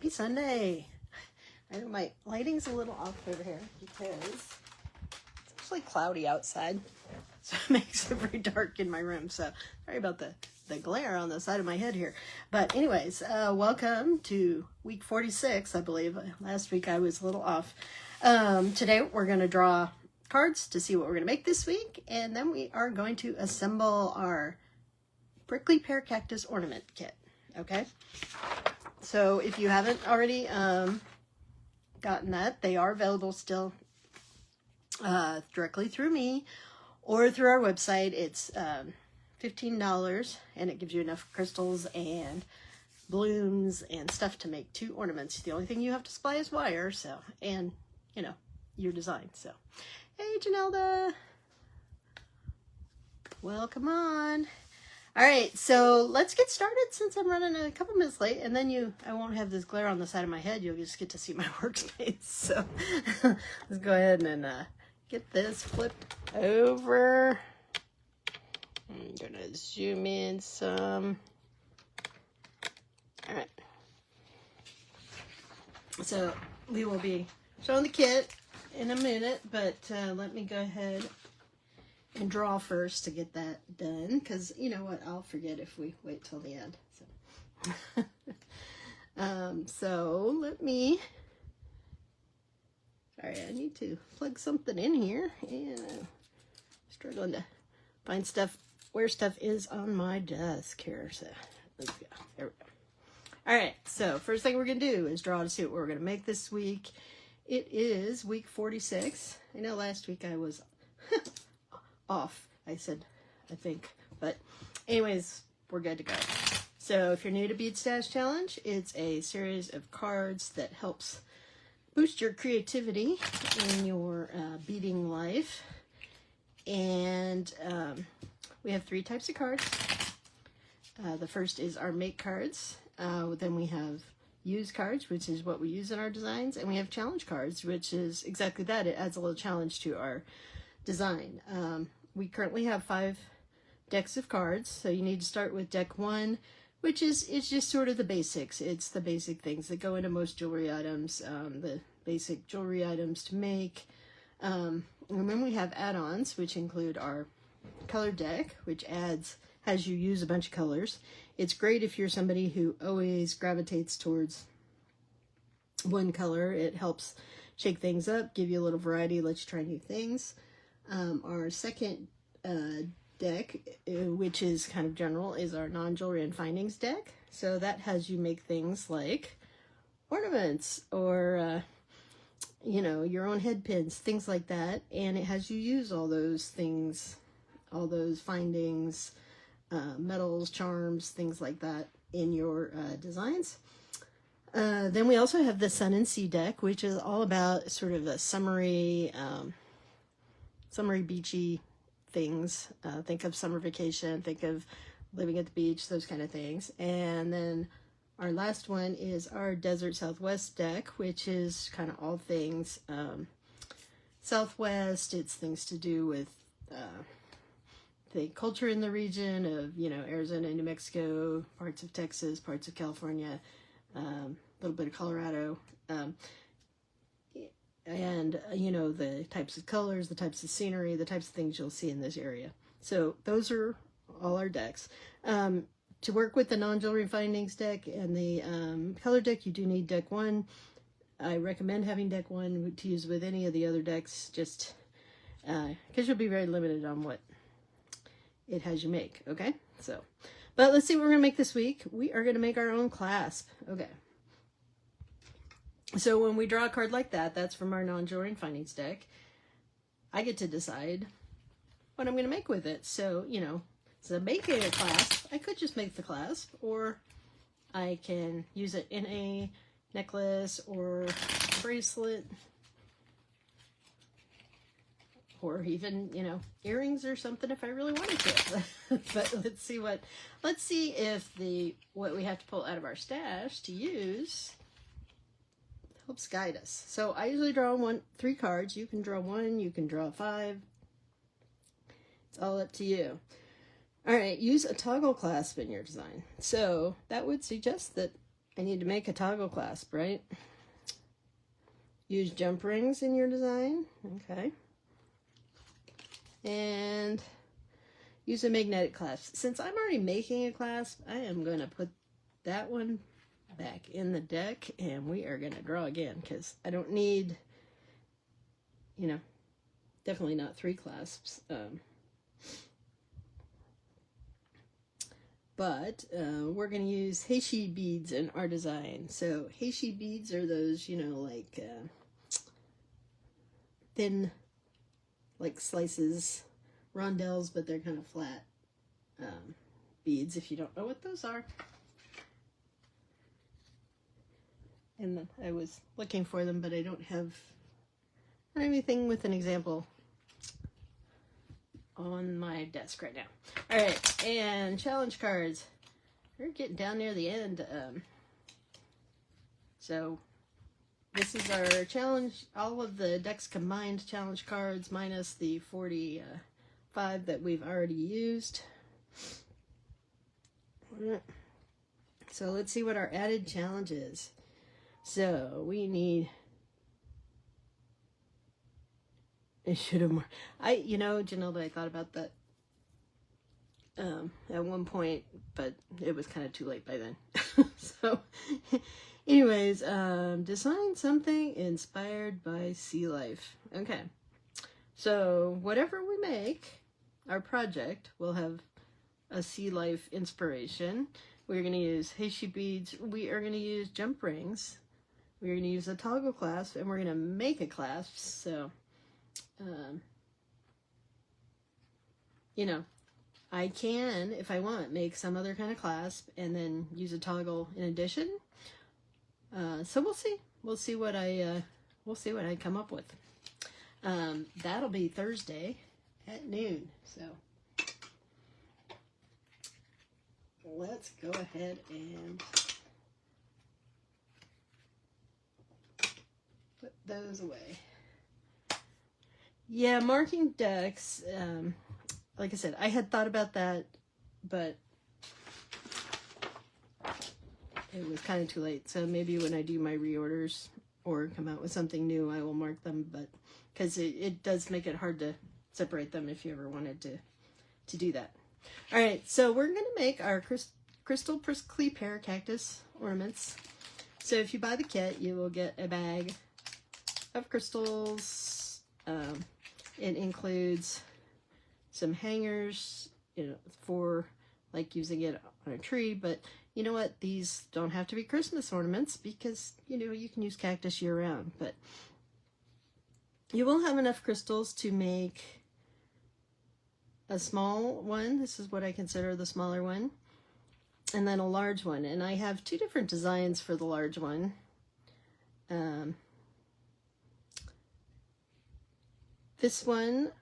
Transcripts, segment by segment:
Happy Sunday. I know my lighting's a little off over here because it's actually cloudy outside, so it makes it very dark in my room. So sorry about the glare on the side of my head here. But anyways, welcome to week 46, I believe. Last week I was a little off. Today we're going to draw cards to see what we're going to make this week, and then we are going to assemble our prickly pear cactus ornament kit. Okay, so if you haven't already gotten that, they are available still directly through me or through our website. It's $15, and it gives you enough crystals and blooms and stuff to make 2 ornaments. The only thing you have to supply is wire, so, and you know, your design. So hey Janelda, welcome on. All right, so let's get started since I'm running a couple minutes late, and then I won't have this glare on the side of my head. You'll just get to see my workspace. So let's go ahead and get this flipped over. I'm gonna zoom in some. All right. So we will be showing the kit in a minute, but let me go ahead and draw first to get that done, because you know what, I'll forget if we wait till the end. So, so let me, sorry, I need to plug something in here, and I'm struggling to find stuff where stuff is on my desk here. So let's go, there we go. All right, so first thing we're gonna do is draw to see what we're gonna make this week. It is week 46. I know last week I was off, I think, but anyways, we're good to go. So if you're new to Bead Stash Challenge, it's a series of cards that helps boost your creativity in your beading life. And we have 3 types of cards. The first is our make cards. Then we have use cards, which is what we use in our designs, and we have challenge cards, which is exactly that. It adds a little challenge to our design. We currently have 5 decks of cards, so you need to start with deck 1, which is just sort of the basics. It's the basic things that go into most jewelry items, the basic jewelry items to make. And then we have add-ons, which include our color deck, which has you use a bunch of colors. It's great if you're somebody who always gravitates towards one color. It helps shake things up, give you a little variety, let you try new things. Our second deck, which is kind of general, is our non-jewelry and findings deck. So that has you make things like ornaments or, you know, your own head pins, things like that. And it has you use all those things, all those findings, metals, charms, things like that in your designs. Then we also have the Sun and Sea deck, which is all about sort of a summery beachy things. Think of summer vacation, think of living at the beach, those kind of things. And then our last one is our Desert Southwest deck, which is kind of all things Southwest. It's things to do with the culture in the region of, you know, Arizona, New Mexico, parts of Texas, parts of California, a little bit of Colorado. And, you know, the types of colors, the types of scenery, the types of things you'll see in this area. So those are all our decks. To work with the non-jewelry findings deck and the color deck, you do need deck 1. I recommend having deck 1 to use with any of the other decks, just because you'll be very limited on what it has you make, okay? So, but let's see what we're going to make this week. We are going to make our own clasp, okay? So when we draw a card like that, that's from our non-jewelry and findings deck. I get to decide what I'm going to make with it. So, you know, so making a clasp, I could just make the clasp, or I can use it in a necklace or bracelet, or even, you know, earrings or something if I really wanted to. But let's see if what we have to pull out of our stash to use helps guide us. So I usually draw 3 cards. You can draw 1, you can draw 5. It's all up to you. All right, use a toggle clasp in your design. So that would suggest that I need to make a toggle clasp, right? Use jump rings in your design. Okay. And use a magnetic clasp. Since I'm already making a clasp, I am going to put that one back in the deck, and we are going to draw again, because I don't need, you know, definitely not 3 clasps. But we're going to use heishi beads in our design. So heishi beads are those, you know, like thin, like slices, rondelles, but they're kind of flat beads, if you don't know what those are. And I was looking for them, but I don't have anything with an example on my desk right now. All right, and challenge cards. We're getting down near the end. So this is our challenge, all of the decks combined challenge cards minus the 45 that we've already used. So let's see what our added challenge is. So we need, I should have more. You know, Janelle, I thought about that at one point, but it was kind of too late by then. So anyways, design something inspired by sea life. Okay. So whatever we make, our project will have a sea life inspiration. We're going to use heishi beads. We are going to use jump rings. We're going to use a toggle clasp, and we're going to make a clasp. So, you know, I can, if I want, make some other kind of clasp and then use a toggle in addition. So we'll see. We'll see what I come up with. That'll be Thursday at noon. So let's go ahead and put those away. Yeah, marking decks, like I said, I had thought about that, but it was kind of too late. So maybe when I do my reorders or come out with something new, I will mark them, but because it does make it hard to separate them if you ever wanted to do that. All right, so we're going to make our crystal prickly pear cactus ornaments. So if you buy the kit, you will get a bag of crystals. It includes some hangers, you know, for like using it on a tree, but you know what? These don't have to be Christmas ornaments because, you know, you can use cactus year round, but you will have enough crystals to make a small one. This is what I consider the smaller one, and then a large one. And I have 2 different designs for the large one. This one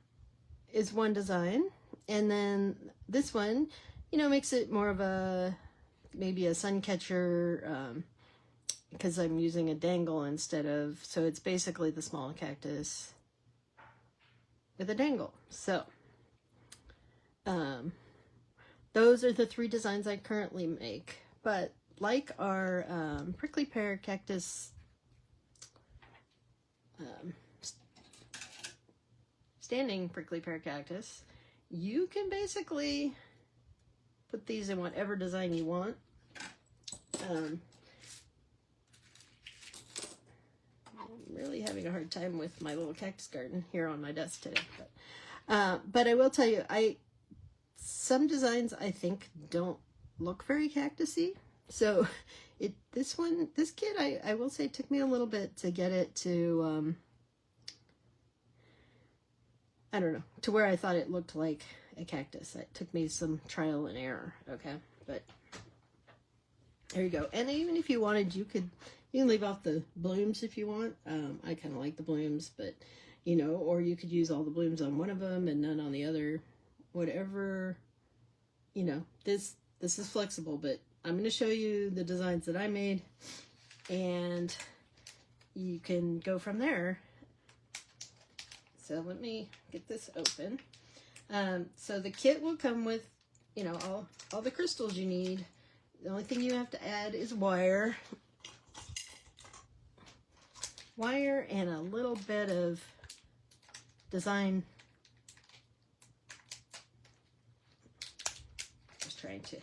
is one design, and then this one, you know, makes it more of a, maybe a sun catcher, because I'm using a dangle instead of, so it's basically the small cactus with a dangle. So those are the 3 designs I currently make, but like our prickly pear cactus standing prickly pear cactus, you can basically put these in whatever design you want. I'm really having a hard time with my little cactus garden here on my desk today, but I will tell you, some designs I think don't look very cactusy. So this kit, I will say, took me a little bit to get it to I don't know, to where I thought it looked like a cactus. It took me some trial and error, okay? But there you go. And even if you wanted, you can leave off the blooms if you want. I kind of like the blooms, but, you know, or you could use all the blooms on one of them and none on the other. Whatever, you know, this is flexible, but I'm going to show you the designs that I made, and you can go from there. So let me get this open. So the kit will come with, you know, all the crystals you need. The only thing you have to add is wire. Wire and a little bit of design. Just trying to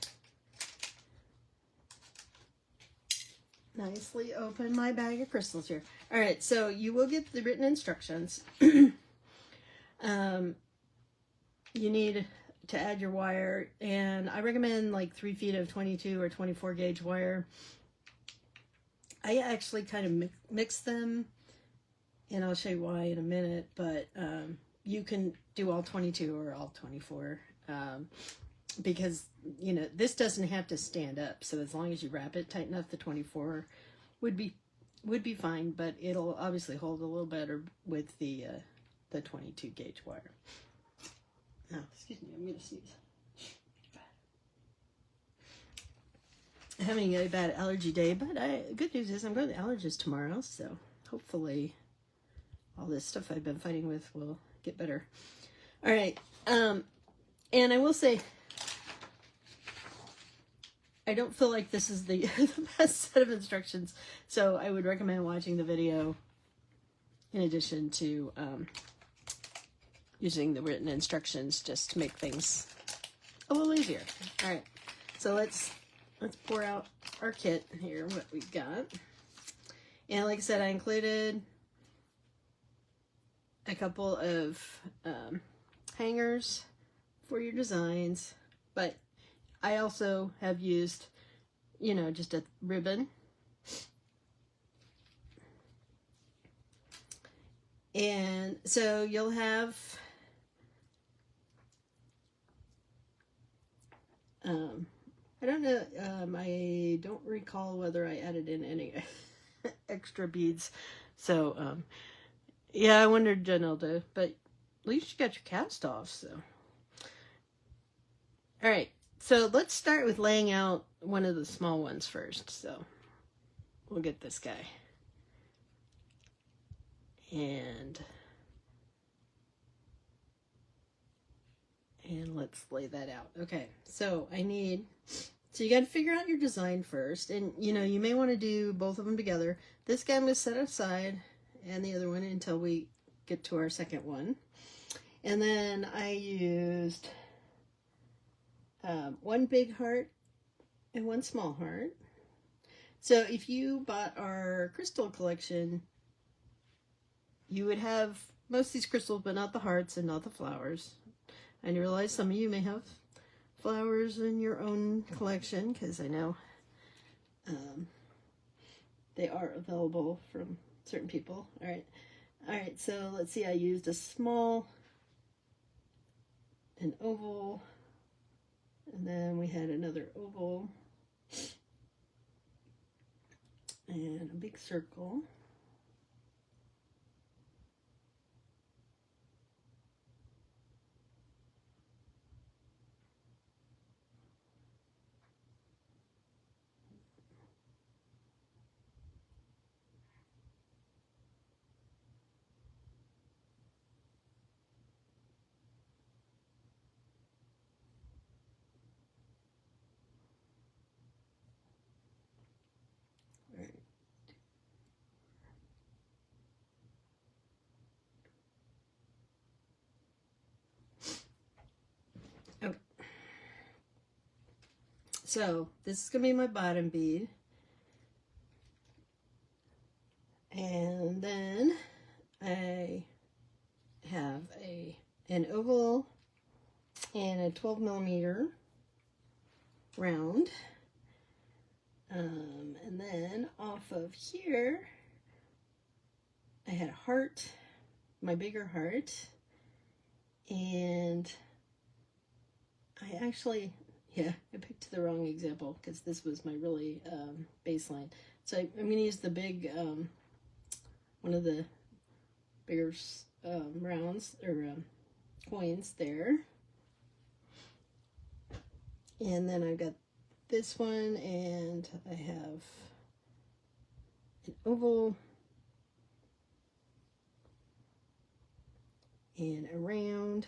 nicely open my bag of crystals here. All right, so you will get the written instructions. You need to add your wire, and I recommend like 3 feet of 22 or 24 gauge wire. I actually kind of mix them, and I'll show you why in a minute, but you can do all 22 or all 24, because, you know, this doesn't have to stand up, so as long as you wrap it tight enough, the 24 would be fine, but it'll obviously hold a little better with the 22 gauge wire. Oh, excuse me, I'm going to sneeze. Having a bad allergy day, but good news is I'm going to the allergist tomorrow, so hopefully all this stuff I've been fighting with will get better. All right, and I will say, I don't feel like this is the best set of instructions, so I would recommend watching the video in addition to using the written instructions just to make things a little easier. All right, so let's pour out our kit here, what we got. And like I said, I included a couple of hangers for your designs, but I also have used, you know, just a ribbon. And so you'll have I don't know, I don't recall whether I added in any extra beads. So, yeah, I wondered, Janelda, but at least you got your cast off, so. All right, so let's start with laying out one of the small ones first. So we'll get this guy. And let's lay that out. Okay, so you got to figure out your design first, and you know, you may want to do both of them together. This guy I'm going to set aside, and the other one until we get to our second one. And then I used one big heart and one small heart. So if you bought our crystal collection, you would have most of these crystals, but not the hearts and not the flowers. I realize some of you may have flowers in your own collection, because I know they are available from certain people. All right, so let's see, I used a small, an oval, and then we had another oval, and a big circle. So this is going to be my bottom bead. And then I have an oval and a 12 millimeter round. And then off of here, I had a heart, my bigger heart. And I actually, yeah, I picked the wrong example because this was my really baseline. So I'm going to use the big, one of the bigger rounds or coins there. And then I've got this one, and I have an oval and a round.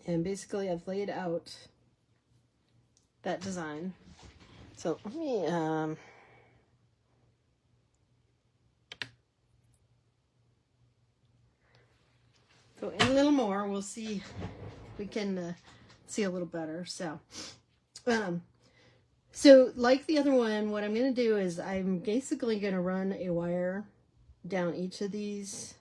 And basically I've laid out that design. So let me go in a little more. We'll see if we can see a little better. So like the other one, what I'm going to do is I'm basically going to run a wire down each of these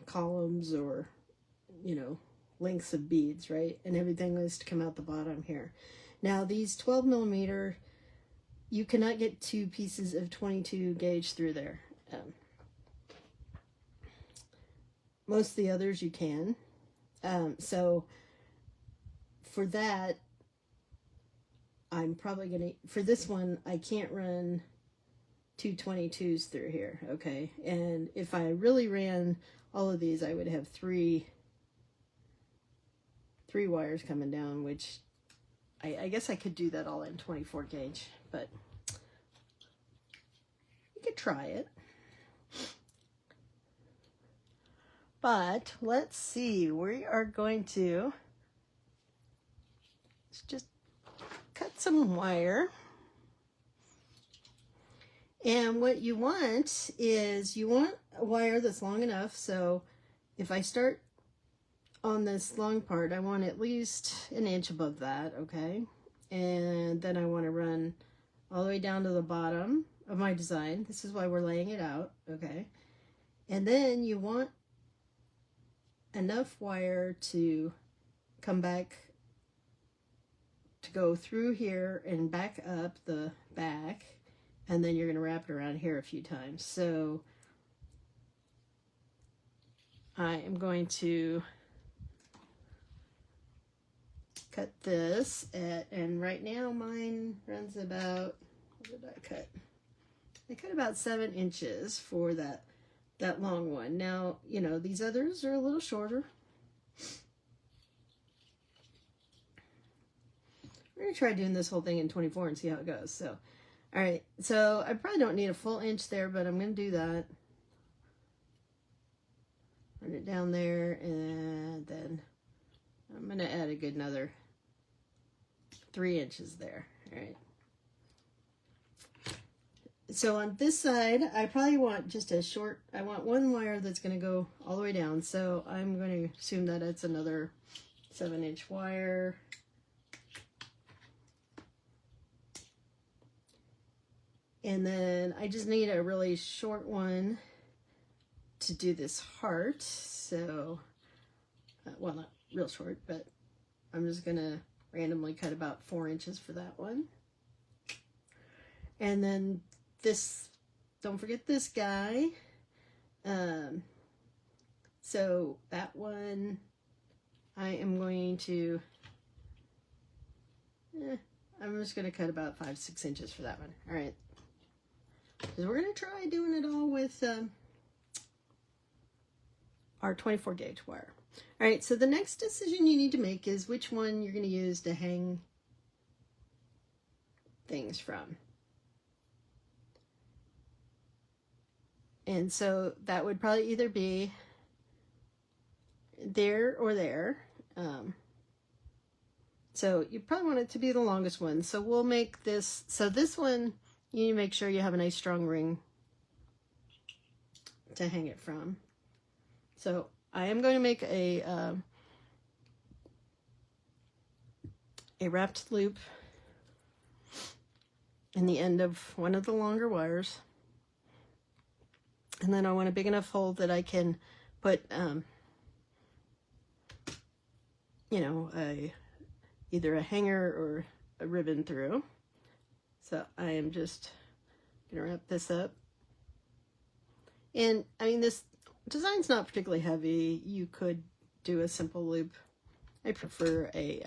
columns, or, you know, lengths of beads, right? And everything is to come out the bottom here. Now these 12 millimeter, you cannot get 2 pieces of 22 gauge through there. Most of the others you can. So for that, I'm probably going to, for this one, I can't run 2 22s through here, okay? And if I really ran all of these, I would have three wires coming down, which I guess I could do that all in 24 gauge, but you could try it. But let's see, we are going to just cut some wire. And what you want is, you want a wire that's long enough, so if I start on this long part, I want at least an inch above that, okay? And then I want to run all the way down to the bottom of my design. This is why we're laying it out, okay? And then you want enough wire to come back, to go through here and back up the back, and then you're going to wrap it around here a few times. So I am going to cut this and right now mine runs about, what did I cut? I cut about 7 inches for that long one. Now, you know, these others are a little shorter. We're going to try doing this whole thing in 24 and see how it goes. So, all right, so I probably don't need a full inch there, but I'm going to do that. Run it down there, and then I'm going to add a good another 3 inches there. All right. So on this side, I probably want just a short, I want one wire that's going to go all the way down. So I'm going to assume that it's another 7-inch wire. And then I just need a really short one to do this heart. So, well, not real short, but I'm just going to randomly cut about 4 inches for that one. And then this, don't forget this guy. So that one, I am going to, I'm just going to cut about 5-6 inches for that one. All right. Because we're going to try doing it all with our 24 gauge wire. All right, so the next decision you need to make is which one you're going to use to hang things from. And so that would probably either be there or there. So you probably want it to be the longest one. So we'll make this, so this one, you need to make sure you have a nice strong ring to hang it from. So I am going to make a wrapped loop in the end of one of the longer wires. And then I want a big enough hole that I can put, you know, either a hanger or a ribbon through. So I am just going to wrap this up. And I mean, this design's not particularly heavy. You could do a simple loop. I prefer a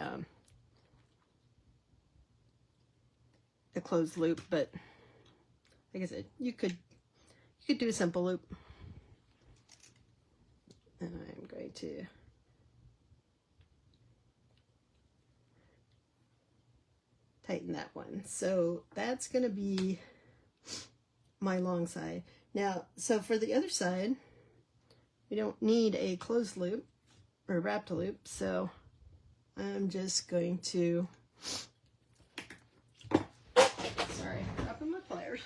closed loop, but like I said, you could do a simple loop. And I'm going to tighten that one. So that's going to be my long side. Now, so for the other side, we don't need a closed loop or wrapped loop, so I'm just going to, sorry, dropping my pliers.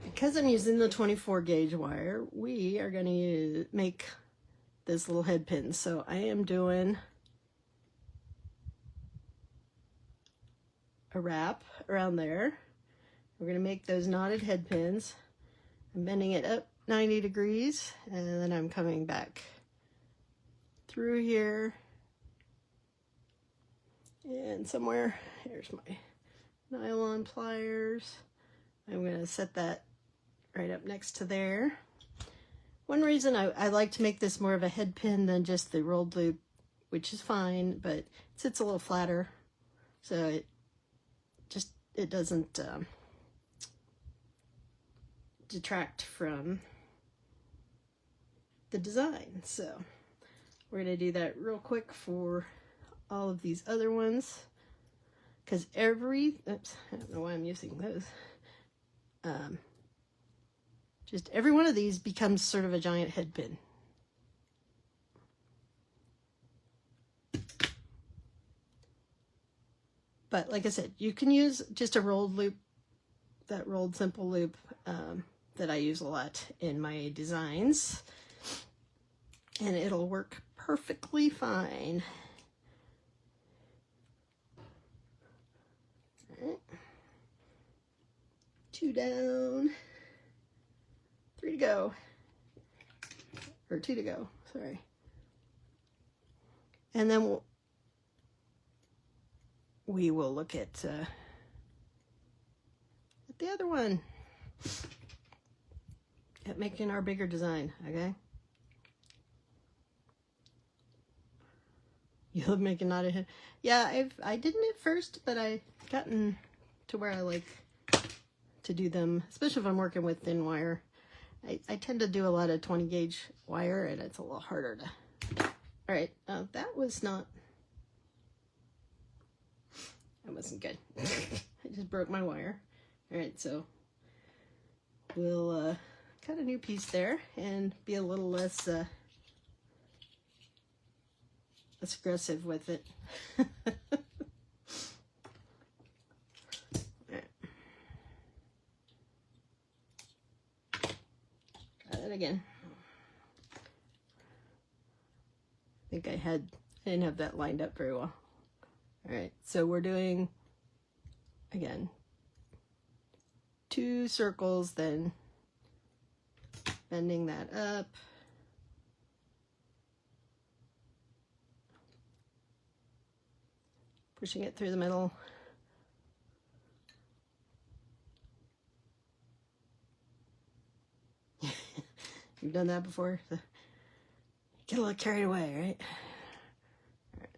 Because I'm using the 24 gauge wire, we are going to make this little head pin. So I am doing a wrap around there. We're going to make those knotted head pins. I'm bending it up 90 degrees, and then I'm coming back through here. And somewhere, here's my nylon pliers. I'm going to set that right up next to there. One reason I like to make this more of a head pin than just the rolled loop, which is fine, but it sits a little flatter, so it doesn't detract from the design. So we're going to do that real quick for all of these other ones, because oops, I don't know why I'm using those. Just every one of these becomes sort of a giant head pin. But like I said, you can use just a rolled loop, that rolled simple loop that I use a lot in my designs, and it'll work perfectly fine. All right. 2 down. 3 to go, or 2 to go, sorry. And then we will look at the other one, at making our bigger design, okay? You love making knotted head. Yeah, I didn't at first, but I've gotten to where I like to do them, especially if I'm working with thin wire. I tend to do a lot of 20 gauge wire, and it's a little harder to... All right, that wasn't good. I just broke my wire. All right, so we'll cut a new piece there and be a little less aggressive with it. Again, I think I didn't have that lined up very well. All right, so we're doing, again, 2 circles, then bending that up. Pushing it through the middle. You've done that before? Get a little carried away, right? All right.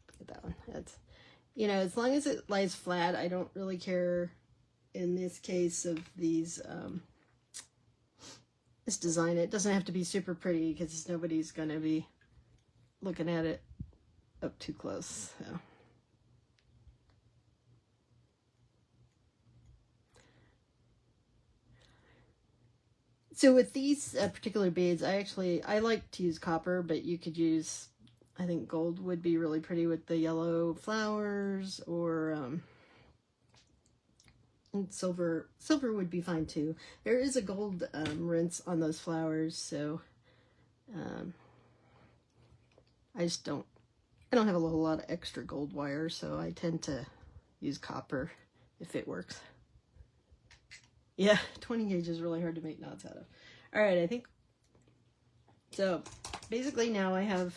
Look at that one. That's, you know, as long as it lies flat, I don't really care in this case of these, this design. It doesn't have to be super pretty because nobody's going to be looking at it up too close. So. So with these particular beads, I like to use copper, but you could use, I think gold would be really pretty with the yellow flowers, or and silver would be fine too. There is a gold rinse on those flowers, so I don't have a whole lot of extra gold wire, so I tend to use copper if it works. Yeah, 20 gauge is really hard to make knots out of. All right, I think, so basically now I have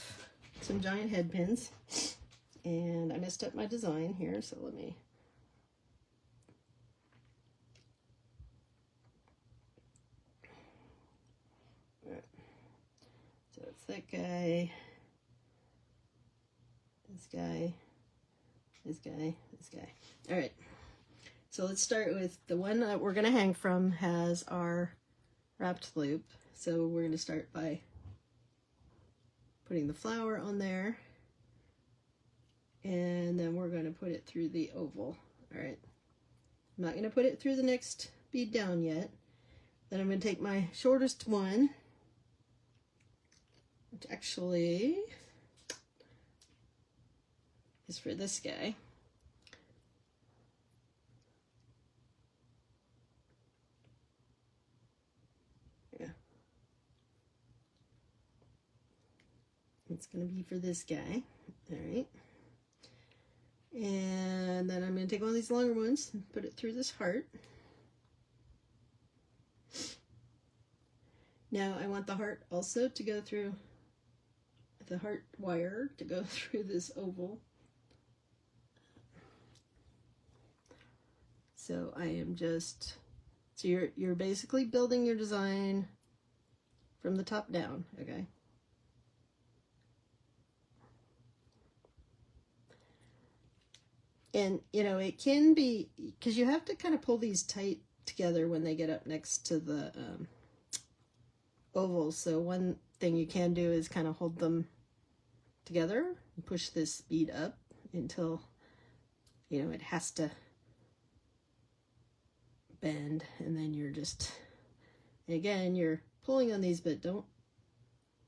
some giant head pins, and I messed up my design here, so let me, all right. So it's that guy, this guy, this guy, this guy. All right. So let's start with the one that we're going to hang from has our wrapped loop. So we're going to start by putting the flower on there, and then we're going to put it through the oval. All right. I'm not going to put it through the next bead down yet. Then I'm going to take my shortest one, which actually is for this guy. Yeah. It's going to be for this guy. All right. And then I'm going to take one of these longer ones and put it through this heart. Now I want the heart also to go through, the heart wire to go through this oval. So I am just, so you're basically building your design from the top down, okay? And, you know, it can be, because you have to kind of pull these tight together when they get up next to the oval. So one thing you can do is kind of hold them together and push this bead up until, you know, it has to bend. And then you're just, again, you're pulling on these, but don't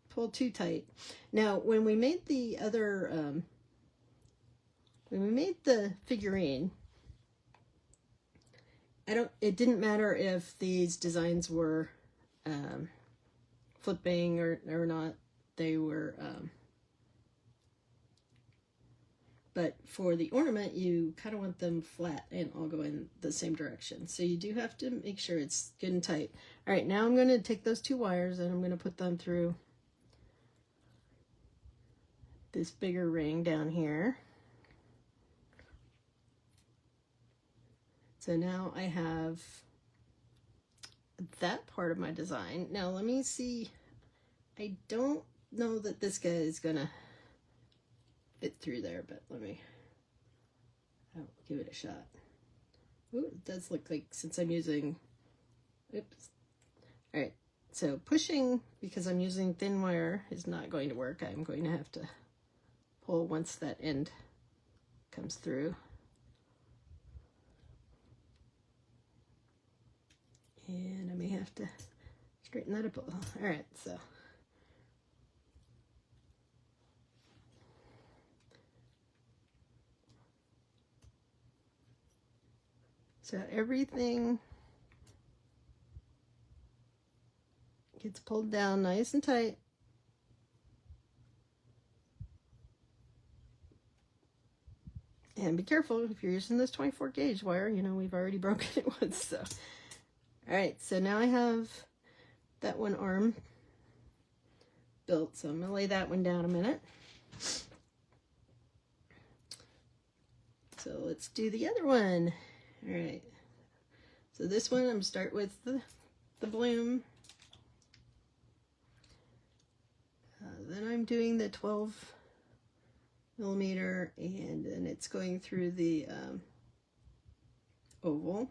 pull too tight. Now, when we made the other, when we made the figurine, it didn't matter if these designs were flipping or not. They were, but for the ornament, you kind of want them flat and all go in the same direction. So you do have to make sure it's good and tight. All right, now I'm going to take those two wires and I'm going to put them through this bigger ring down here. So now I have that part of my design. Now let me see. I don't know that this guy is gonna fit through there, but I'll give it a shot. Ooh, it does look like, since I'm using, oops. All right, so pushing, because I'm using thin wire, is not going to work. I'm going to have to pull once that end comes through. And I may have to straighten that up a little. All right, so everything gets pulled down nice and tight. And be careful if you're using this 24 gauge wire, you know, we've already broken it once, so. All right, so now I have that one arm built, so I'm gonna lay that one down a minute. So let's do the other one. All right, so this one I'm gonna start with the bloom. Then I'm doing the 12 millimeter, and then it's going through the oval.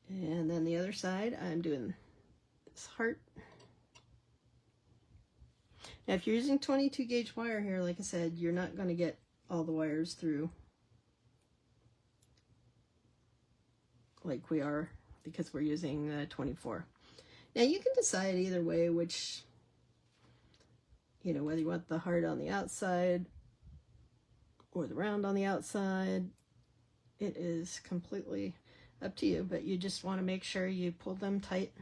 And then the other side, I'm doing this heart. Now, if you're using 22 gauge wire here, like I said, you're not going to get all the wires through like we are, because we're using 24. Now, you can decide either way which, you know, whether you want the heart on the outside or the round on the outside. It is completely up to you, but you just want to make sure you pull them tight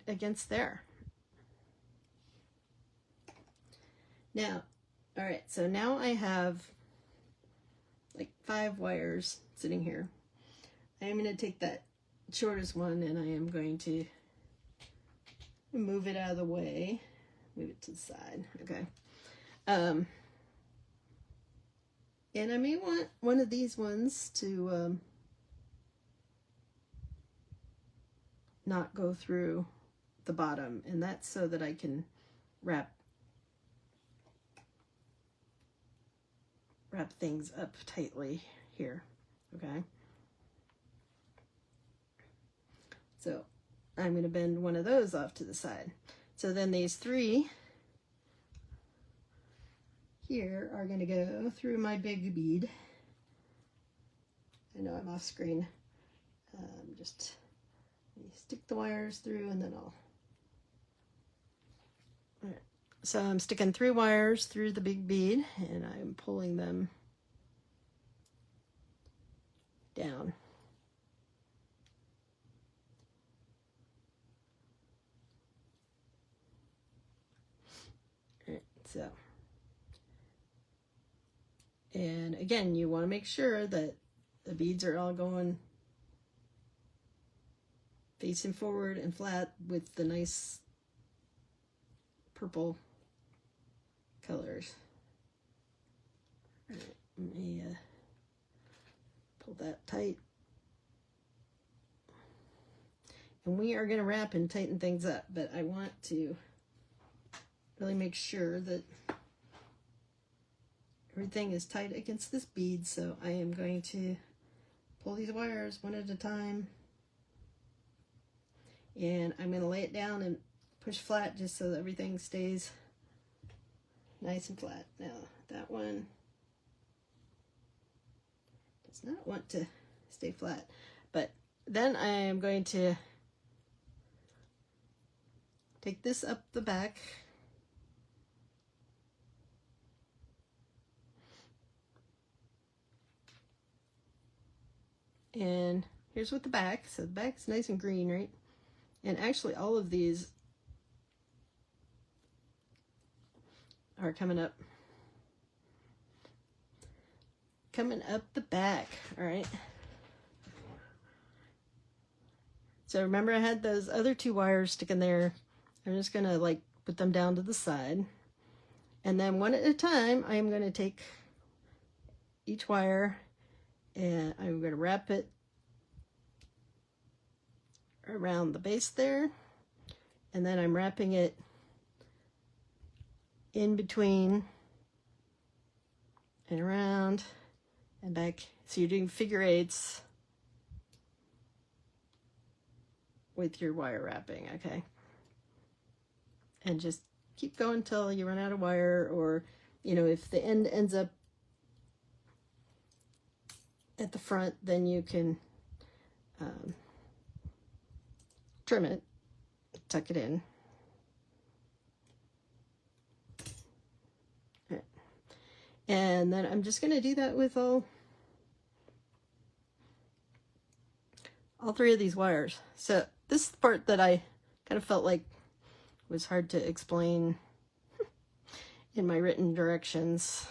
against there. Now, all right, so now I have like 5 wires sitting here. I am going to take that shortest one and I am going to move it out of the way, move it to the side, okay. And I may want one of these ones to not go through the bottom, and that's so that I can wrap things up tightly here, okay? So I'm going to bend one of those off to the side. So then these 3 here are going to go through my big bead. I know I'm off screen. Just stick the wires through and then I'll... All right. So I'm sticking 3 wires through the big bead and I'm pulling them down. All right, so, and again, you want to make sure that the beads are all going facing forward and flat with the nice purple colors. All right, let me pull that tight. And we are going to wrap and tighten things up, but I want to really make sure that everything is tight against this bead, so I am going to pull these wires one at a time. And I'm going to lay it down and push flat just so that everything stays nice and flat. Now, that one does not want to stay flat. But then I am going to take this up the back. And here's what the back, so the back's nice and green, right? And actually all of these are coming up the back, all right? So remember I had those other 2 wires sticking there. I'm just gonna like put them down to the side. And then one at a time, I am gonna take each wire and I'm gonna wrap it around the base there, and then I'm wrapping it in between and around and back. So you're doing figure 8s with your wire wrapping, okay? And just keep going until you run out of wire, or you know, if the end ends up at the front, then you can trim it, tuck it in. All right. And then I'm just going to do that with all 3 of these wires. So this is the part that I kind of felt like was hard to explain in my written directions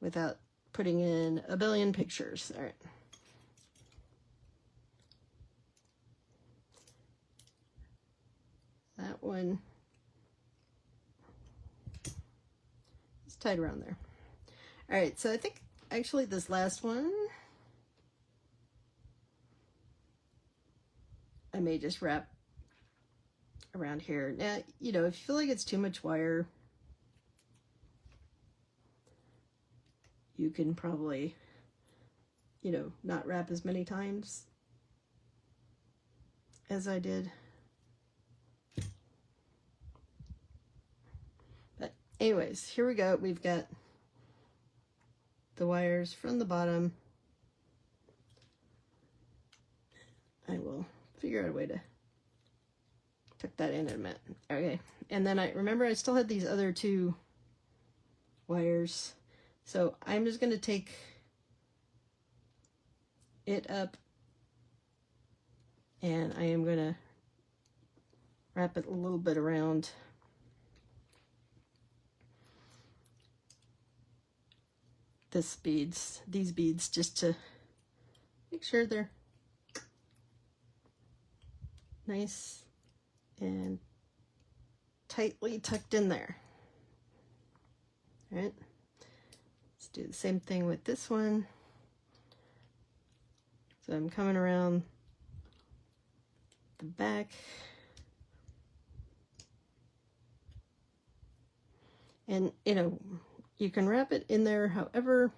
without putting in a billion pictures. All right. That one is tied around there. All right, so I think actually this last one, I may just wrap around here. Now, you know, if you feel like it's too much wire, you can probably, you know, not wrap as many times as I did. Anyways, here we go. We've got the wires from the bottom. I will figure out a way to tuck that in a minute. Okay, and then I remember I still had these other 2 wires. So I'm just going to take it up and I am going to wrap it a little bit around these beads, just to make sure they're nice and tightly tucked in there. All right, let's do the same thing with this one. So I'm coming around the back and, you know, you can wrap it in there however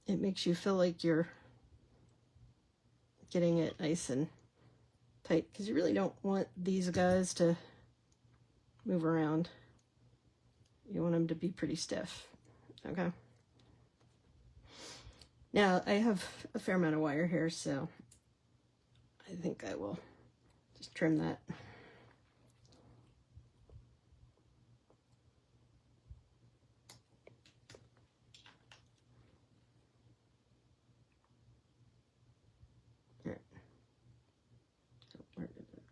it makes you feel like you're getting it nice and tight, because you really don't want these guys to move around. You want them to be pretty stiff. Okay. Now, I have a fair amount of wire here, so I think I will just trim that. All right. So where did it?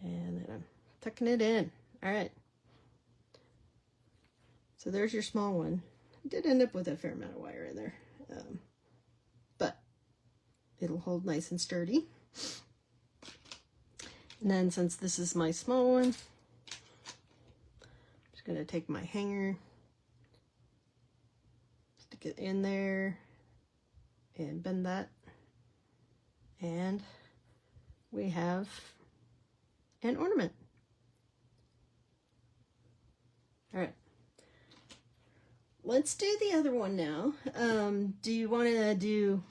And then I'm tucking it in. All right. So there's your small one. I did end up with a fair amount of wire in there, but it'll hold nice and sturdy. And then since this is my small one, I'm just going to take my hanger, stick it in there, and bend that. And we have an ornament. All right. Let's do the other one now. Do you want to do,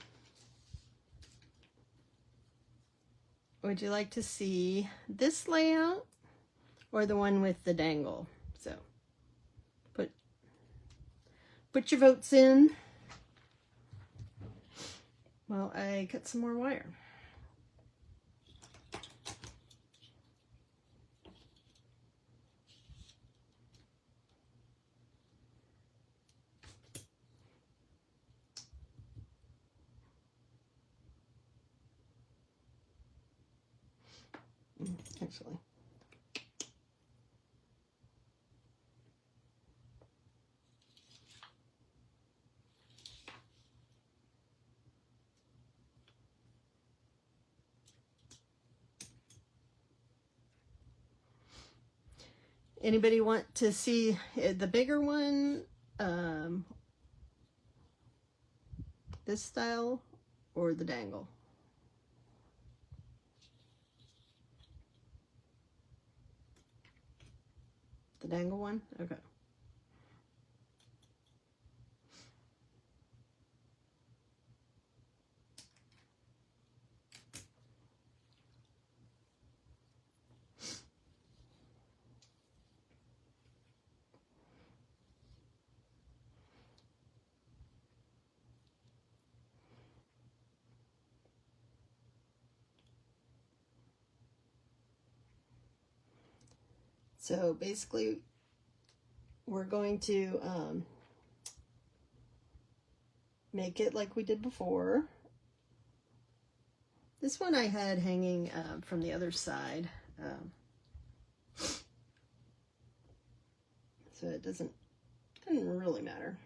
would you like to see this layout or the one with the dangle? So put your votes in while I cut some more wire. Actually, anybody want to see the bigger one, this style, or the dangle? The dangle one? Okay. So basically, we're going to make it like we did before. This one I had hanging from the other side, so it doesn't really matter.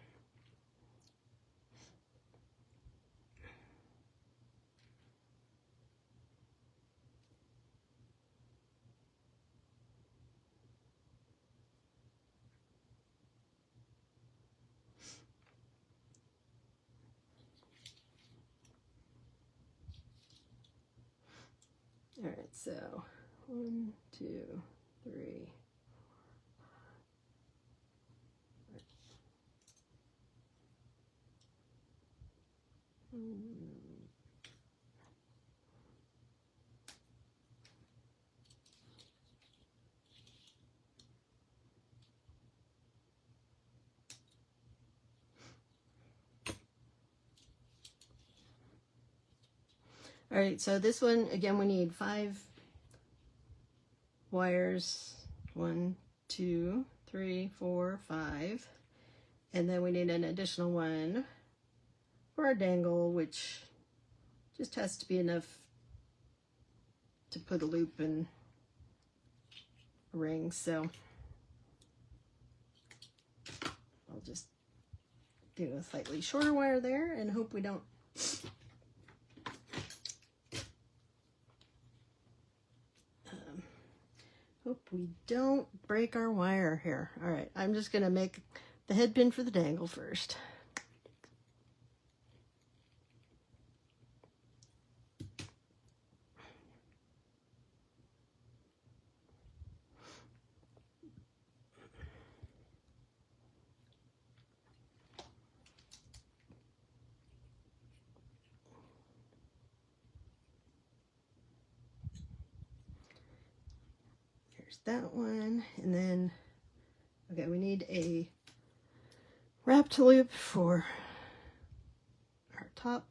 All right, so 1, 2, 3. All right, so this one, again, we need 5 wires. 1, 2, 3, 4, 5. And then we need an additional one for our dangle, which just has to be enough to put a loop and a ring. So I'll just do a slightly shorter wire there and hope we don't break our wire here. All right, I'm just gonna make the head pin for the dangle first. There's that one. And then, okay, we need a wrapped loop for our top.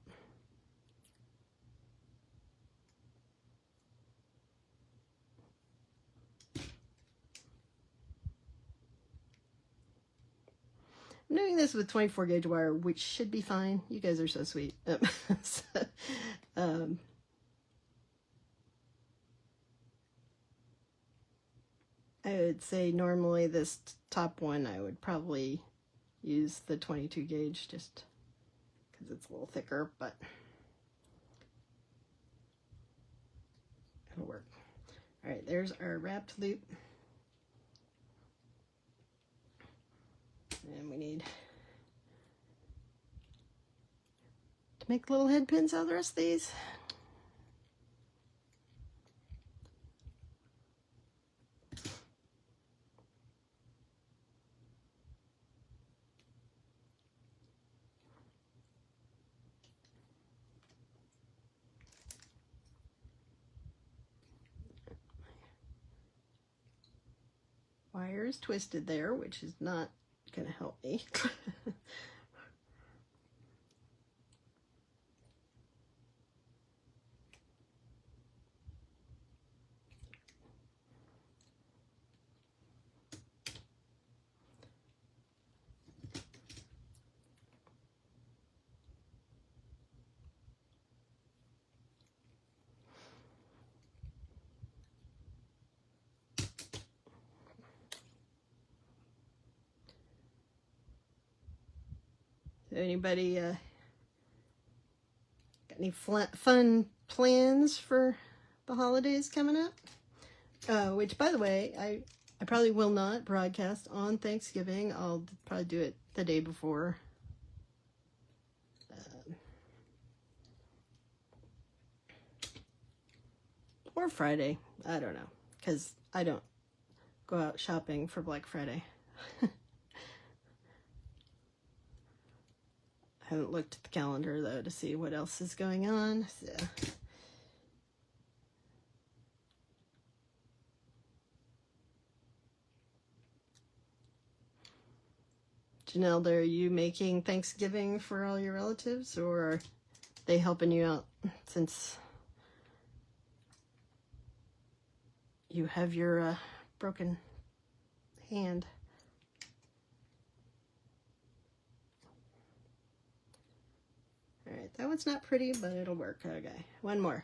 I'm doing this with 24 gauge wire, which should be fine. You guys are so sweet. I would say normally this top one I would probably use the 22 gauge just because it's a little thicker, but it'll work. All right, there's our wrapped loop. And we need to make little head pins out of the rest of these. Wire is twisted there, which is not going to help me. Anybody got any fun plans for the holidays coming up? Which, by the way, I probably will not broadcast on Thanksgiving. I'll probably do it the day before. Or Friday. I don't know. Because I don't go out shopping for Black Friday. I haven't looked at the calendar, though, to see what else is going on. So. Janelle, are you making Thanksgiving for all your relatives, or are they helping you out since you have your broken hand? All right, that one's not pretty, but it'll work. Okay, one more.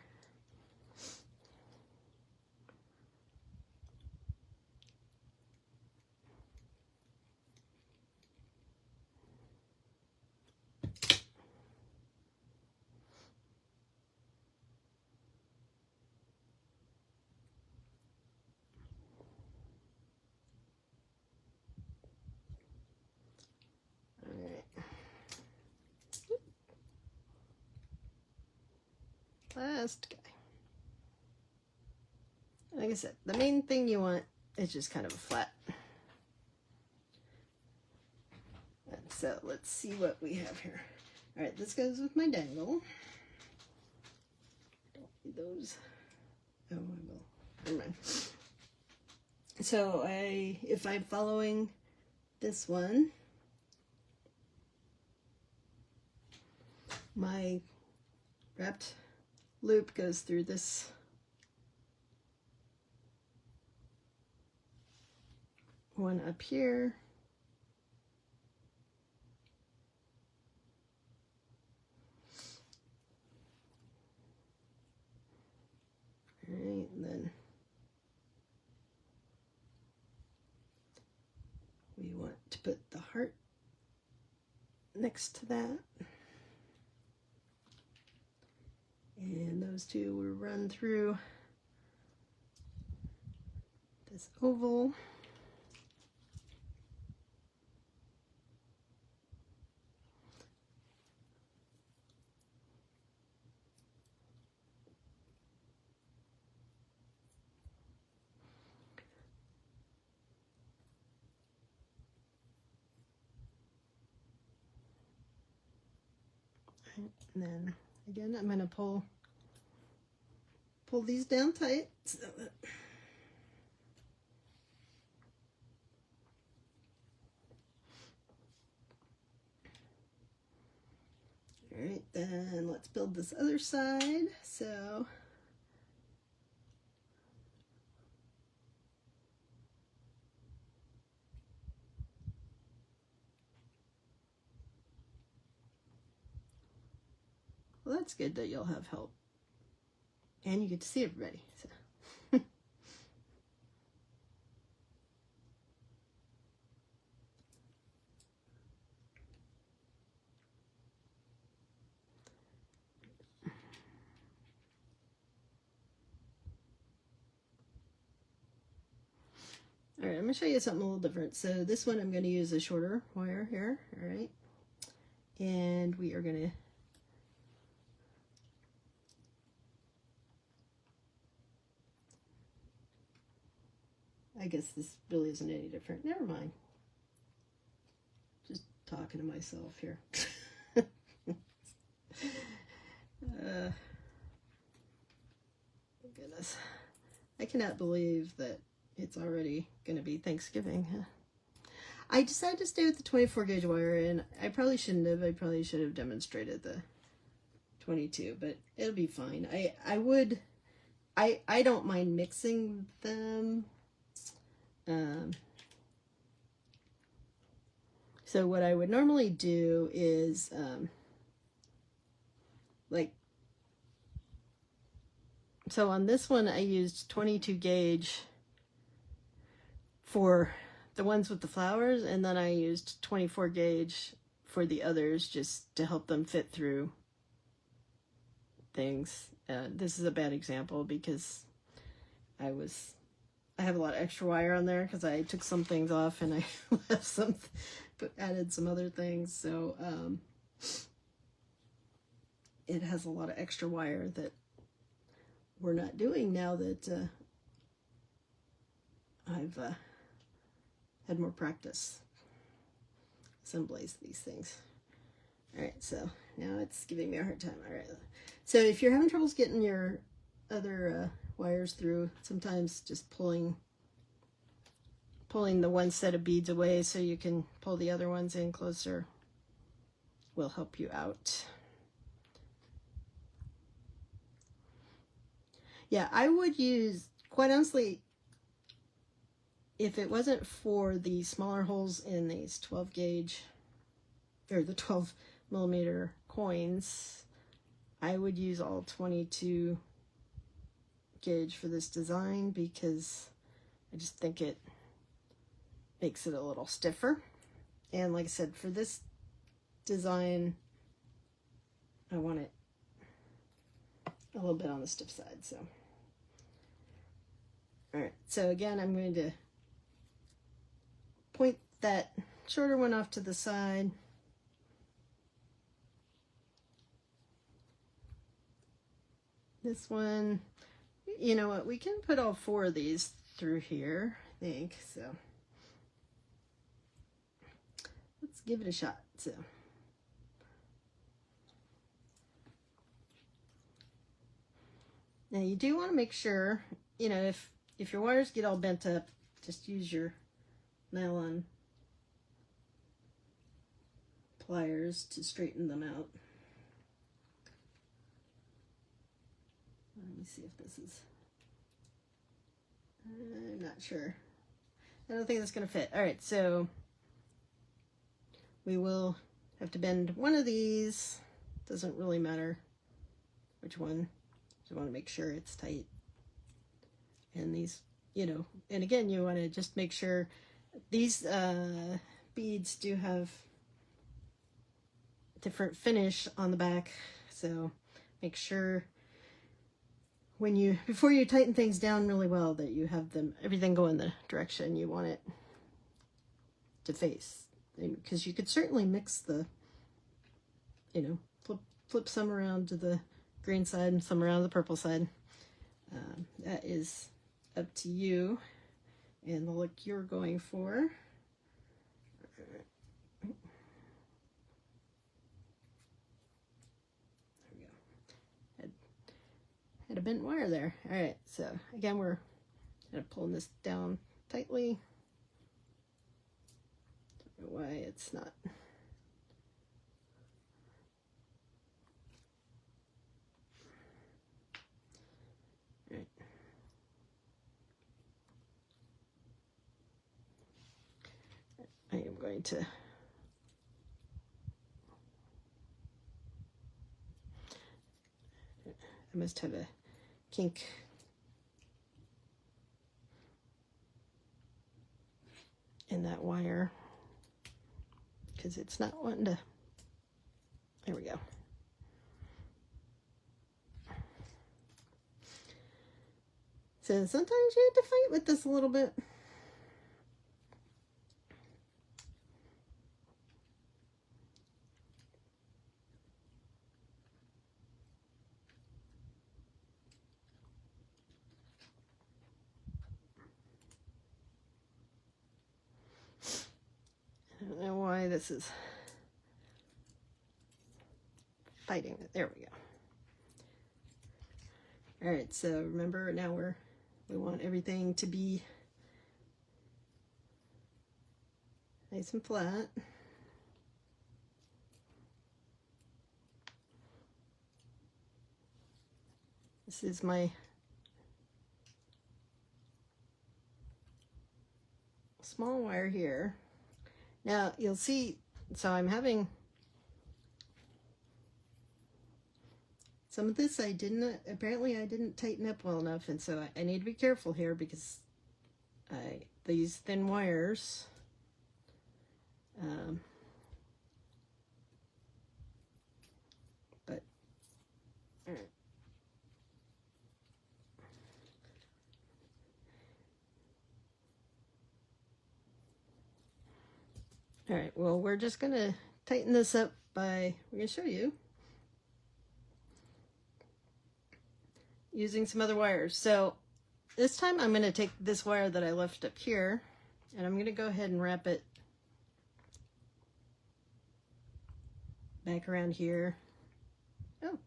Last guy. Like I said, the main thing you want is just kind of a flat. And so let's see what we have here. All right, this goes with my dangle. Don't need those. Oh, I will. Never mind. So if I'm following this one, my wrapped loop goes through this one up here. All right, and then we want to put the heart next to that. And those two will run through this oval. And then again, I'm going to pull these down tight so that right, then let's build this other side. So well, that's good that you'll have help. And you get to see everybody. So. All right, I'm going to show you something a little different. So this one I'm going to use a shorter wire here, all right? And we are going to I guess this really isn't any different. Never mind. Just talking to myself here. Goodness. I cannot believe that it's already going to be Thanksgiving. I decided to stay with the 24 gauge wire, and I probably shouldn't have. I probably should have demonstrated the 22, but it'll be fine. I don't mind mixing them. So what I would normally do is so on this one I used 22 gauge for the ones with the flowers, and then I used 24 gauge for the others just to help them fit through things. This is a bad example because I have a lot of extra wire on there because I took some things off and I left some, but added some other things. So it has a lot of extra wire that we're not doing now that I've had more practice assemblies these things. All right, so now it's giving me a hard time. All right, so if you're having troubles getting your other wires through, sometimes just pulling the one set of beads away so you can pull the other ones in closer will help you out. Yeah, I would use, quite honestly, if it wasn't for the smaller holes in these 12 gauge or the 12 millimeter coins, I would use all 22 gauge for this design because I just think it makes it a little stiffer. And like I said, for this design, I want it a little bit on the stiff side. So, all right, so again, I'm going to point that shorter one off to the side. This one, you know what, we can put all four of these through here, I think, so let's give it a shot. So now you do want to make sure, you know, if your wires get all bent up, just use your nylon pliers to straighten them out. Let me see if this is, I'm not sure. I don't think that's going to fit. All right, so we will have to bend one of these. Doesn't really matter which one. Just want to make sure it's tight. And these, you know, and again, you want to just make sure these beads do have different finish on the back. So make sure when before you tighten things down really well, that you have everything go in the direction you want it to face. Because you could certainly mix the, you know, flip some around to the green side and some around to the purple side. That is up to you and the look you're going for. There we go. Had a bent wire there. All right, so again, we're kind of pulling this down tightly. Don't know why it's not. going to I must have a kink in that wire because it's not wanting to. There we go. So sometimes you have to fight with this a little bit. I don't know why this is fighting it. There we go. All right, so remember now we want everything to be nice and flat. This is my small wire here. Now you'll see, so I'm having some of this apparently I didn't tighten up well enough, and so I need to be careful here because these thin wires but all right. All right, well, we're just going to tighten this up we're going to show you using some other wires. So this time I'm going to take this wire that I left up here, and I'm going to go ahead and wrap it back around here. Oh,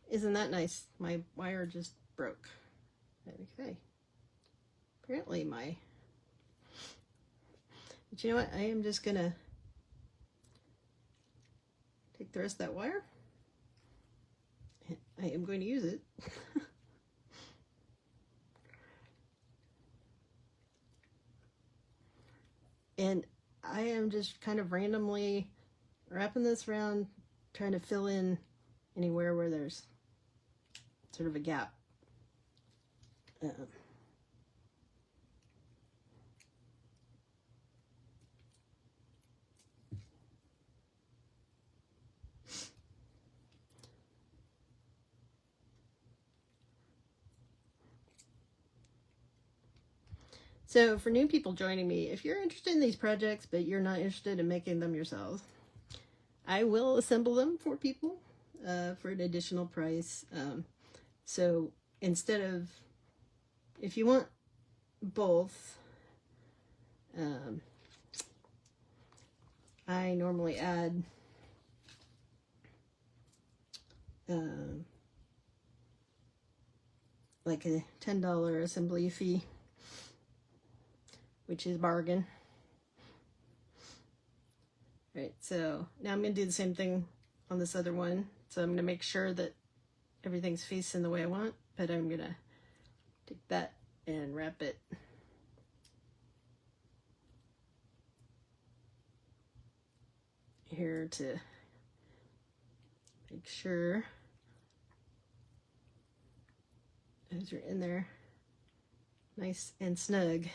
isn't that nice? My wire just broke. Okay. Apparently but you know what? I am just gonna take the rest of that wire. I am going to use it. And I am just kind of randomly wrapping this around, trying to fill in anywhere where there's sort of a gap. So for new people joining me, if you're interested in these projects but you're not interested in making them yourselves, I will assemble them for people for an additional price. So instead of, if you want both, I normally add like a $10 assembly fee, which is bargain. Right, so now I'm going to do the same thing on this other one. So I'm going to make sure that everything's facing the way I want, but I'm going to take that and wrap it here to make sure those are in there nice and snug.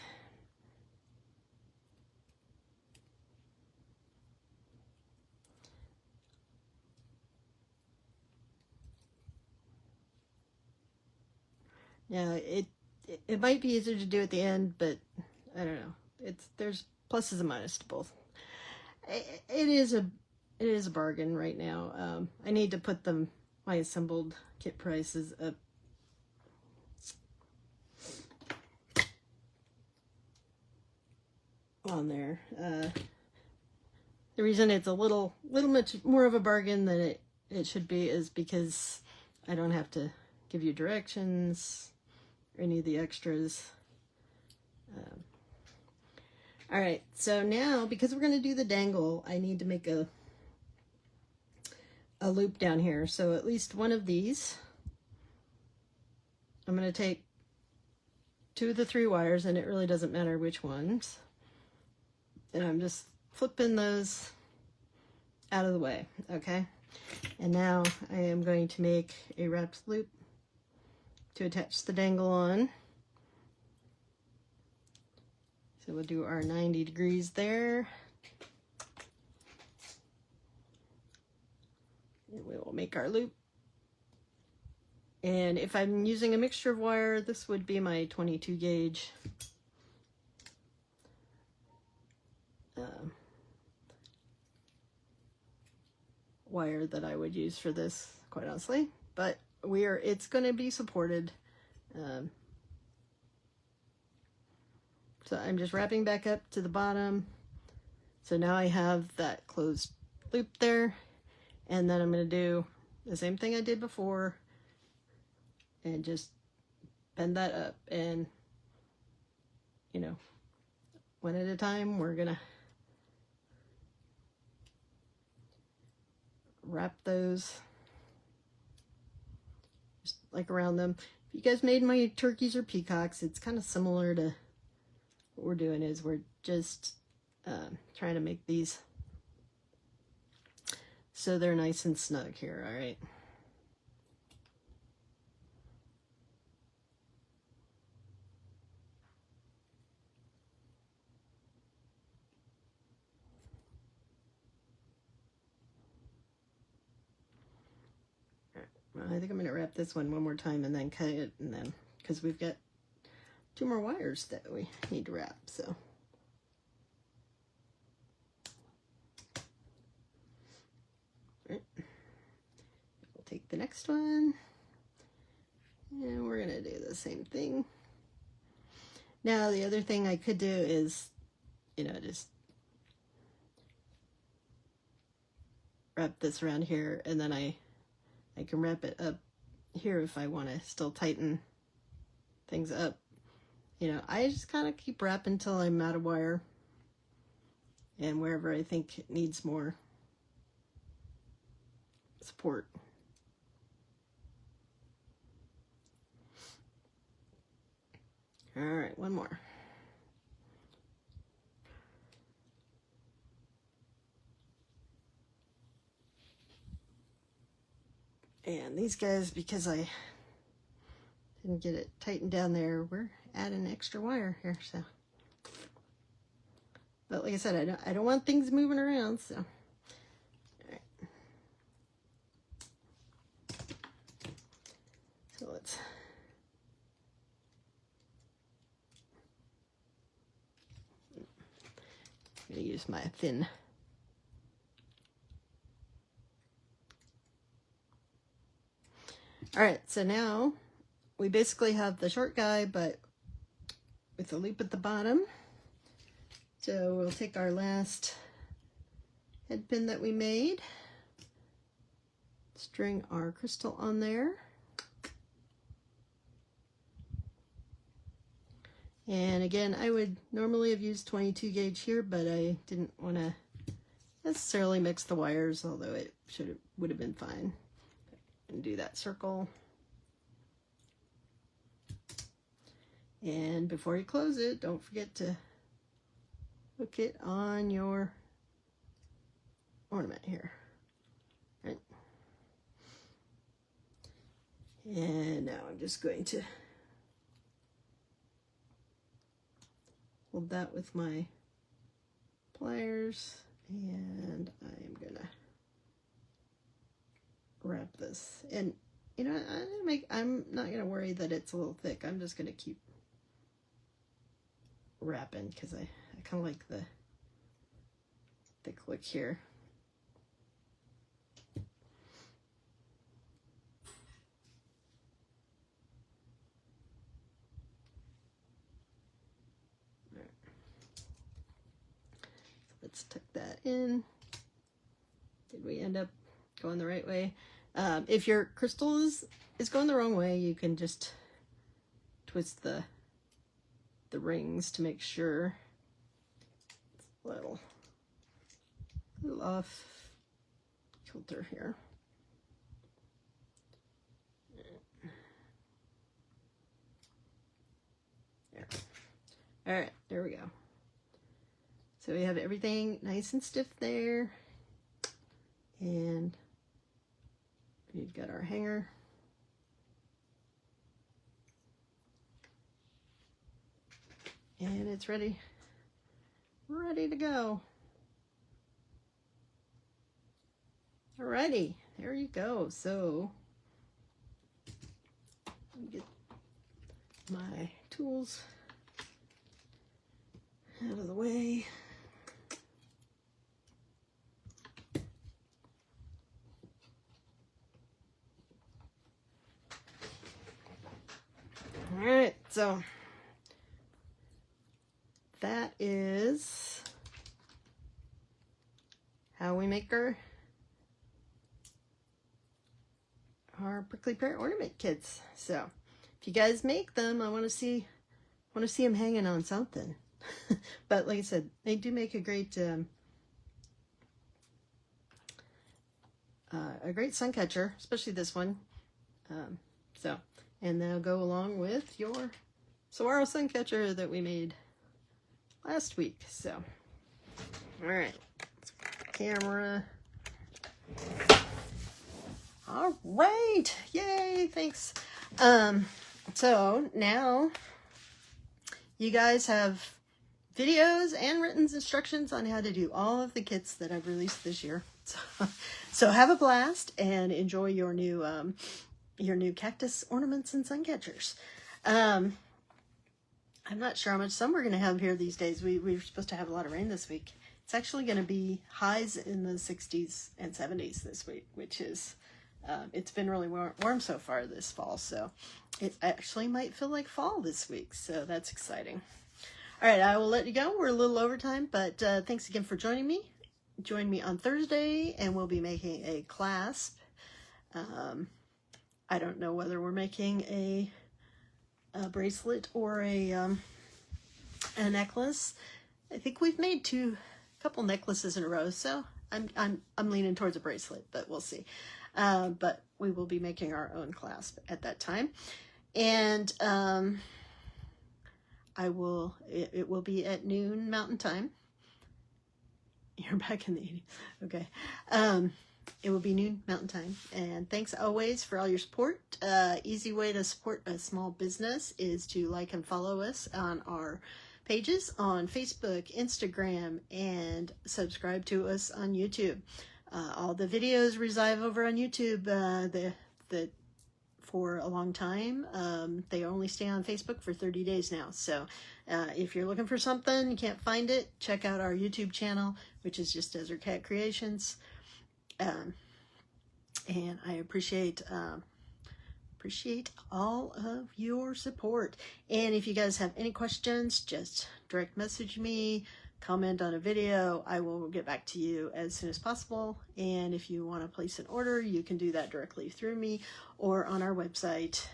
Now it might be easier to do at the end, but I don't know. There's pluses and minuses to both. It is a bargain right now. I need to put my assembled kit prices up. On there. The reason it's a little much more of a bargain than it should be is because I don't have to give you directions or any of the extras. All right, so now because we're going to do the dangle, I need to make a loop down here. So at least one of these, I'm going to take 2 of the 3 wires, and it really doesn't matter which ones. And I'm just flipping those out of the way, okay? And now I am going to make a wrapped loop to attach the dangle on. So we'll do our 90 degrees there. And we will make our loop. And if I'm using a mixture of wire, this would be my 22 gauge. Wire that I would use for this, quite honestly, but it's going to be supported. So I'm just wrapping back up to the bottom. So now I have that closed loop there, and then I'm going to do the same thing I did before and just bend that up, and you know, one at a time we're gonna wrap those just like around them. If you guys made my turkeys or peacocks, it's kind of similar to what we're doing. Is we're just trying to make these so they're nice and snug here. All right. I think I'm going to wrap this one more time and then cut it, and then because we've got 2 more wires that we need to wrap. So right. We'll take the next one and we're going to do the same thing. Now the other thing I could do is, you know, just wrap this around here, and then I can wrap it up here if I want to still tighten things up. You know, I just kind of keep wrapping until I'm out of wire, and wherever I think it needs more support. All right, one more. And these guys, because I didn't get it tightened down there, we're adding extra wire here. So, but like I said, I don't want things moving around. So, all right. So let's. I'm gonna use my thin. All right, so now we basically have the short guy, but with a loop at the bottom. So we'll take our last head pin that we made, string our crystal on there, and again, I would normally have used 22 gauge here, but I didn't want to necessarily mix the wires, although it would have been fine. And do that circle, and before you close it, don't forget to hook it on your ornament here, right? And now I'm just going to hold that with my pliers, and I'm gonna wrap this. And you know, I'm not gonna worry that it's a little thick. I'm just gonna keep wrapping because I kind of like the thick look here. All right. So let's tuck that in. Did we end up going the right way? If your crystal is going the wrong way, you can just twist the rings to make sure it's a little off kilter here. There. All right, there we go. So we have everything nice and stiff there. And we've got our hanger. And it's ready to go. Alrighty, there you go. So let me get my tools out of the way. All right, so that is how we make our prickly pear ornament kits. So if you guys make them, I want to see them hanging on something. But like I said, they do make a great sun catcher, especially this one. And they'll go along with your saguaro sun catcher that we made last week. So, all right, camera. All right, yay, thanks. So now you guys have videos and written instructions on how to do all of the kits that I've released this year. So have a blast and enjoy your new cactus ornaments and sun catchers. I'm not sure how much sun we're going to have here these days. We're supposed to have a lot of rain this week. It's actually going to be highs in the 60s and 70s this week, which is, it's been really warm so far this fall. So it actually might feel like fall this week. So that's exciting. All right, I will let you go. We're a little over time, but thanks again for joining me. Join me on Thursday, and we'll be making a clasp. I don't know whether we're making a bracelet or a necklace. I think we've made a couple necklaces in a row, so I'm leaning towards a bracelet, but we'll see. But we will be making our own clasp at that time, and it will be at noon Mountain Time. You're back in the 80s. Okay. It will be noon Mountain Time. And thanks always for all your support. Easy way to support a small business is to like and follow us on our pages on Facebook, Instagram, and subscribe to us on YouTube. All the videos reside over on YouTube for a long time. They only stay on Facebook for 30 days now. So if you're looking for something, you can't find it, check out our YouTube channel, which is just Desert Cat Creations. And I appreciate all of your support. And if you guys have any questions, just direct message me, comment on a video. I will get back to you as soon as possible. And if you want to place an order, you can do that directly through me or on our website,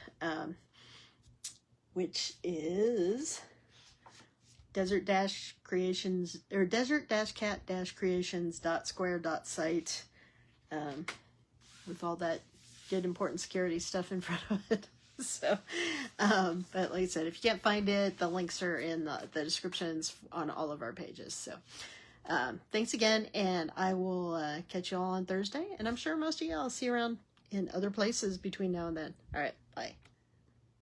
which is desert-creations or desert-cat-creations.square.site, with all that good important security stuff in front of it. So, but like I said, if you can't find it, the links are in the descriptions on all of our pages. So, thanks again, and I will catch you all on Thursday, and I'm sure most of y'all will see you around in other places between now and then. All right, bye.